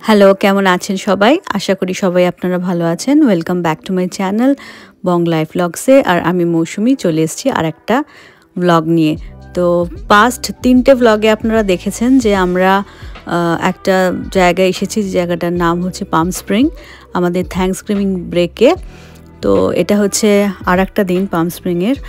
Hello, কেমন আছেন সবাই? আশা করি সবাই আপনারা ভালো আছেন। Welcome back to my channel Bong life ব্লগসে। আর আমি মৌসুমি চলে এসেছি আরেকটা ব্লগ নিয়ে। তো পাস্ট 3টে ব্লগে আপনারা দেখেছেন যে আমরা একটা জায়গায় এসেছি, যে জায়গাটার নাম হচ্ছে পাম স্প্রিং, আমাদের থ্যাঙ্কসগিভিং ব্রেকে। তো এটা হচ্ছে আর একটা দিন পাম স্প্রিংয়ের।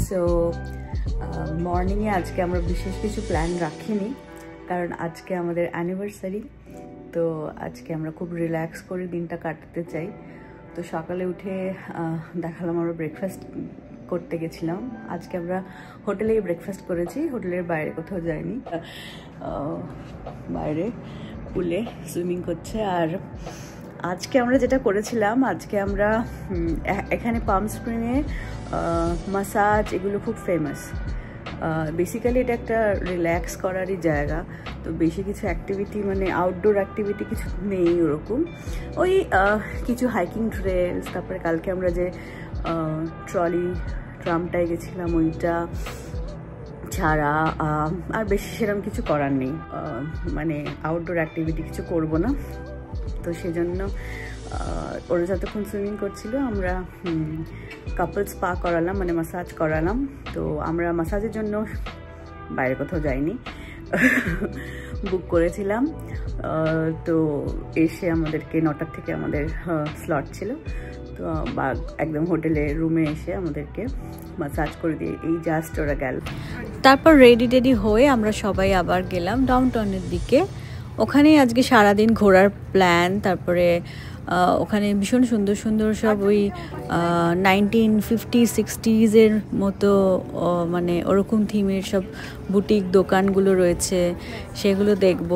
সো মর্নিংয়ে আজকে আমরা বিশেষ কিছু প্ল্যান রাখিনি, কারণ আজকে আমাদের অ্যানিভার্সারি। তো আজকে আমরা খুব রিল্যাক্স করে দিনটা কাটাতে চাই। তো সকালে উঠে দেখালাম আমরা ব্রেকফাস্ট করতে গেছিলাম। আজকে আমরা হোটেলেই ব্রেকফাস্ট করেছি, হোটেলের বাইরে কোথাও যাইনি। বাইরে পুলে সুইমিং করছে। আর আজকে আমরা যেটা করেছিলাম, আজকে আমরা এখানে পাম স্প্রিংয়ে মাসাজ এগুলো খুব ফেমাস। বেসিক্যালি এটা একটা রিল্যাক্স করারই জায়গা। তো বেশি কিছু অ্যাক্টিভিটি মানে আউটডোর অ্যাক্টিভিটি কিছু নেই ওরকম। ওই কিছু হাইকিং ট্রেলস, তারপরে কালকে আমরা যে ট্রামটায় গেছিলাম ওইটা ছাড়া আর বেশি সেরকম কিছু করার নেই। মানে আউটডোর অ্যাক্টিভিটি কিছু করব না। তো সেজন্য ওরা যতক্ষণ সুইমিং করছিল আমরা কাপল স্পা করালাম, মানে মাসাজ করালাম। তো আমরা মাসাজের জন্য বাইরে কোথাও যাইনি, বুক করেছিলাম। তো এসে আমাদেরকে 9টার থেকে আমাদের স্লট ছিল। তো একদম হোটেলে রুমে এসে আমাদেরকে মাসাজ করে দিয়ে এই জাস্ট ওরা গেল। তারপর রেডি হয়ে আমরা সবাই আবার গেলাম ডাউনটাউনের দিকে। ওখানেই আজকে সারাদিন ঘোরার প্ল্যান। তারপরে ওখানে ভীষণ সুন্দর সুন্দর সব ওই 1950-60s মতো মানে ওরকম থিমের সব বুটিক দোকানগুলো রয়েছে, সেগুলো দেখব।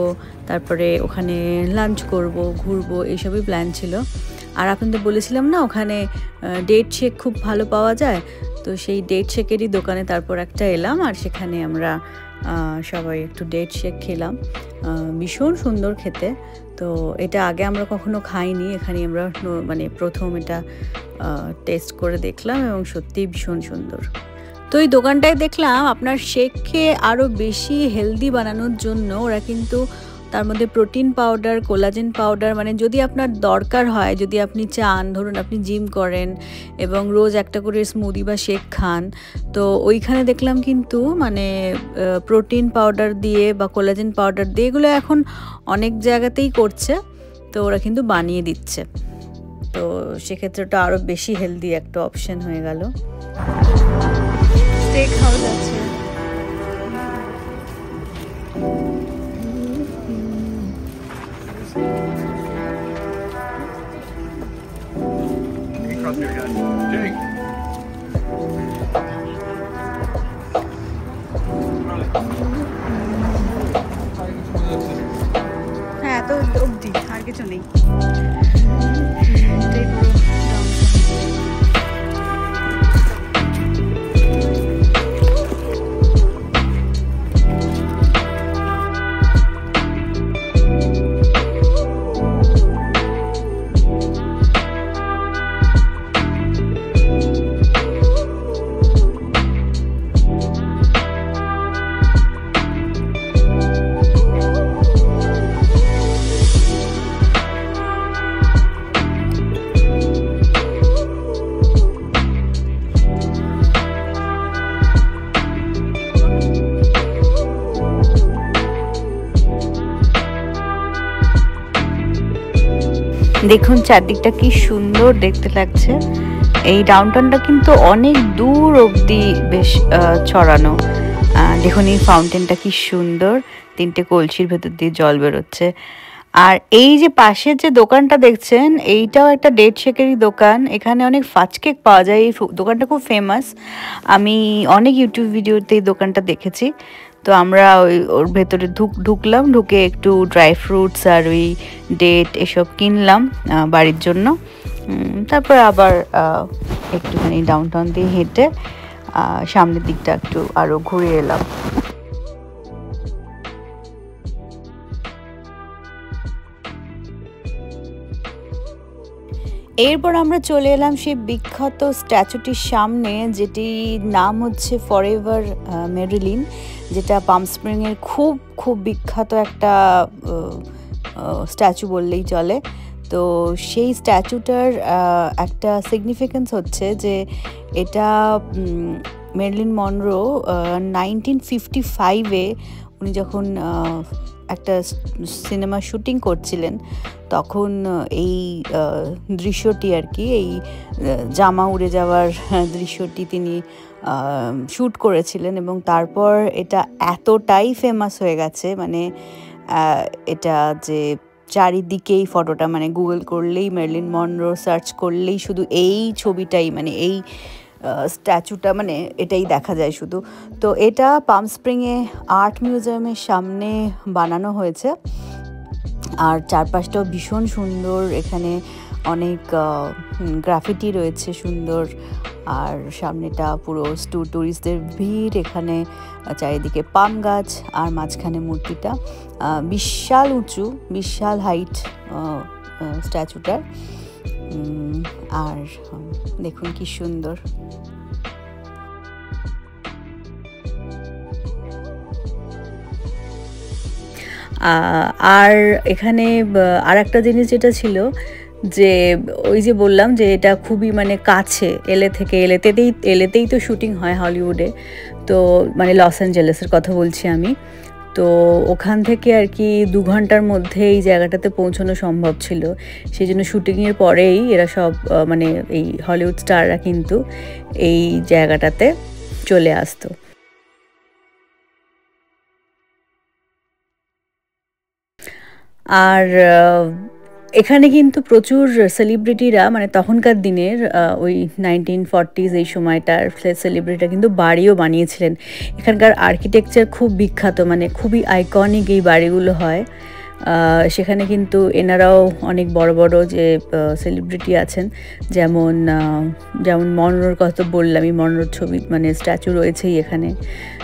তারপরে ওখানে লাঞ্চ করব, ঘুরবো, এইসবই প্ল্যান ছিল। আর আপনাদের বলেছিলাম না ওখানে ডেট শেক খুব ভালো পাওয়া যায়। তো সেই ডেট শেকেরই দোকানে তারপর একটা এলাম, আর সেখানে আমরা সবাই একটু ডেট শেক খেলাম। ভীষণ সুন্দর খেতে। তো এটা আগে আমরা কখনো খাইনি, এখানে আমরা মানে প্রথম এটা টেস্ট করে দেখলাম এবং সত্যিই ভীষণ সুন্দর। তো এই দোকানটায় দেখলাম আপনার শেককে আরও বেশি হেলদি বানানোর জন্য ওরা কিন্তু তার মধ্যে প্রোটিন পাউডার, কোলাজেন পাউডার, মানে যদি আপনার দরকার হয়, যদি আপনি চান, ধরুন আপনি জিম করেন এবং রোজ একটা করে স্মুদি বা শেক খান, তো ওইখানে দেখলাম কিন্তু মানে প্রোটিন পাউডার দিয়ে বা কোলাজেন পাউডার দিয়ে, এগুলো এখন অনেক জায়গাতেই করছে। তো ওরা কিন্তু বানিয়ে দিচ্ছে। তো সেক্ষেত্রে ওটা আরও বেশি হেলদি একটা অপশন হয়ে গেল। স্টেক হাউস আছে। হ্যাঁ, তো অবধি আর কিছু নেই। দেখুন চারদিকটা কি সুন্দর দেখতে লাগছে। এই ডাউনটাউনটা কিন্তু অনেক দূর অবধি বেশ ছড়ানো। দেখুন এই ফাউন্টেনটা কি সুন্দর, 3টে কলসির ভেতর দিয়ে জল বেরোচ্ছে। আর এই যে পাশের যে দোকানটা দেখছেন এইটাও একটা ডেট শেকেরই দোকান। এখানে অনেক ফাজ কেক পাওয়া যায়, এই দোকানটা খুব ফেমাস। আমি অনেক ইউটিউব ভিডিওতে এই দোকানটা দেখেছি। তো আমরা ওর ভেতরে ঢুকলাম, ঢুকে একটু ড্রাই ফ্রুটস আর ওই ডেট এসব কিনলাম বাড়ির জন্য। তারপর আবার একটুখানি ডাউনটাউন দিয়ে হেঁটে সামনের দিকটা একটু আরও ঘুরে এলাম। এরপর আমরা চলে এলাম সেই বিখ্যাত স্ট্যাচুটির সামনে, যেটির নাম হচ্ছে ফরএভার মেরিলিন, যেটা পাম স্প্রিংয়ের খুব খুব বিখ্যাত একটা স্ট্যাচু বললেই চলে। তো সেই স্ট্যাচুটার একটা সিগনিফিকেন্স হচ্ছে যে এটা মেরিলিন মনরো 1955-এ উনি যখন একটা সিনেমা শুটিং করছিলেন তখন এই দৃশ্যটি আর কি, এই জামা উড়ে যাওয়ার দৃশ্যটি তিনি শ্যুট করেছিলেন এবং তারপর এটা এতটাই ফেমাস হয়ে গেছে, মানে এটা যে চারিদিকেই ফটোটা, মানে গুগল করলেই মেরিলিন মনরো সার্চ করলেই শুধু এই ছবিটাই, মানে এই স্ট্যাচুটা, মানে এটাই দেখা যায় শুধু। তো এটা পাম স্প্রিংয়ে আর্ট মিউজিয়ামের সামনে বানানো হয়েছে আর চারপাশটাও ভীষণ সুন্দর। এখানে অনেক গ্রাফিটি রয়েছে সুন্দর, আর সামনেটা পুরো ট্যুরিস্টদের ভিড়। এখানে চারিদিকে পাম গাছ আর মাঝখানে মূর্তিটা, বিশাল উঁচু, বিশাল হাইট স্ট্যাচুটার। আর দেখুন কি সুন্দর। আর এখানে আর একটা জিনিস যেটা ছিল যে ওই যে বললাম যে এটা খুবই মানে কাছে, এলেতেই তো শুটিং হয় হলিউডে, তো মানে লস অ্যাঞ্জেলেসের কথা বলছি আমি। তো ওখান থেকে আর কি 2 ঘন্টার মধ্যে এই জায়গাটাতে পৌঁছানো সম্ভব ছিল। সেই জন্য শুটিংয়ের পরেই এরা সব মানে এই হলিউড স্টাররা কিন্তু এই জায়গাটাতে চলে আসতো। আর এখানে কিন্তু প্রচুর সেলিব্রিটিরা, মানে তখনকার দিনের ওই 1940s এই সময়টার সেলিব্রিটিরা কিন্তু বাড়িও বানিয়েছিলেন। এখানকার আর্কিটেকচার খুব বিখ্যাত, মানে খুবই আইকনিক এই বাড়িগুলো হয়। সেখানে কিন্তু এনারাও অনেক বড় বড় যে সেলিব্রিটি আছেন, যেমন মনরোর কথা বললামই, মনরোর ছবি মানে স্ট্যাচু রয়েছেই এখানে।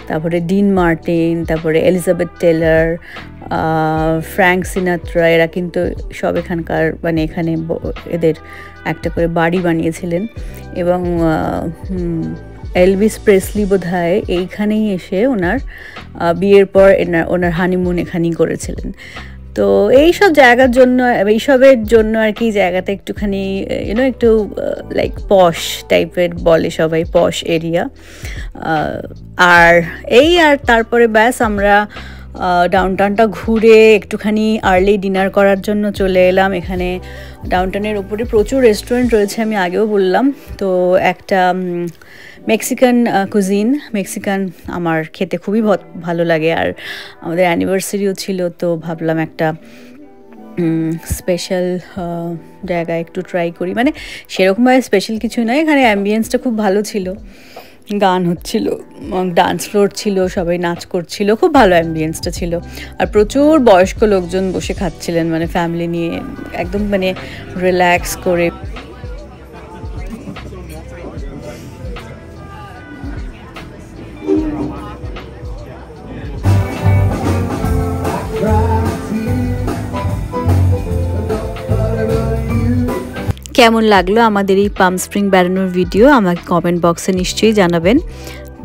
তারপরে ডিন মার্টিন, তারপরে এলিজাবেথ টেলর, ফ্র্যাঙ্ক সিনাত্রা, এরা কিন্তু সব এখানকার, মানে এখানে এদের একটা করে বাড়ি বানিয়েছিলেন। এবং এলভিস প্রেসলি বোধহয় এইখানেই এসে ওনার বিয়ের পর ওনার হানিমুন এখানেই করেছিলেন। তো এইসব জায়গার জন্য, এইসবের জন্য আর কি জায়গাটা একটুখানি একটু লাইক পশ টাইপের বলে সবাই, পশ এরিয়া। আর তারপরে ব্যাস আমরা ডাউনটাউনটা ঘুরে একটুখানি আর্লি ডিনার করার জন্য চলে এলাম। এখানে ডাউনটাউনের ওপরে প্রচুর রেস্টুরেন্ট রয়েছে, আমি আগেও বললাম। তো একটা মেক্সিকান কুজিন, মেক্সিকান আমার খেতে খুবই ভালো লাগে, আর আমাদের অ্যানিভার্সারিও ছিল, তো ভাবলাম একটা স্পেশাল জায়গায় একটু ট্রাই করি। মানে সেরকমভাবে স্পেশাল কিছু নয়, এখানে অ্যাম্বিয়েন্সটা খুব ভালো ছিল, গান হচ্ছিল, ডান্স ফ্লোর ছিল, সবাই নাচ করছিল, খুব ভালো অ্যাম্বিয়েন্সটা ছিল। আর প্রচুর বয়স্ক লোকজন বসে খাচ্ছিলেন, মানে ফ্যামিলি নিয়ে একদম মানে রিল্যাক্স করে। কেমন লাগলো আমাদের এই পাম স্প্রিং বেড়ানোর ভিডিও আমাকে কমেন্ট বক্সে নিশ্চয়ই জানাবেন।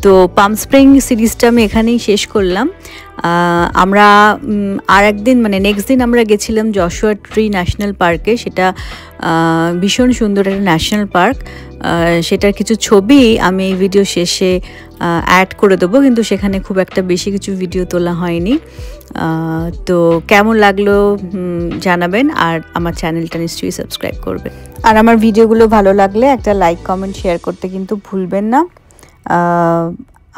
তো পাম স্প্রিং সিরিজটা আমি এখানেই শেষ করলাম। আমরা আর একদিন, মানে নেক্সট দিন আমরা গেছিলাম জশুয়া ট্রি ন্যাশনাল পার্কে। সেটা ভীষণ সুন্দর একটা ন্যাশনাল পার্ক। সেটার কিছু ছবি আমি এই ভিডিও শেষে অ্যাড করে দেবো, কিন্তু সেখানে খুব একটা বেশি কিছু ভিডিও তোলা হয়নি। তো কেমন লাগলো জানাবেন, আর আমার চ্যানেলটা নিশ্চয়ই সাবস্ক্রাইব করবেন। আর আমার ভিডিওগুলো ভালো লাগলে একটা লাইক, কমেন্ট, শেয়ার করতে কিন্তু ভুলবেন না।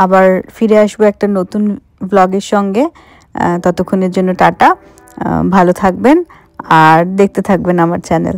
আবার ফিরে আসবো একটা নতুন ব্লগের সঙ্গে। ততক্ষণের জন্য টাটা, ভালো থাকবেন। আর দেখতে থাকবেন আমার চ্যানেল।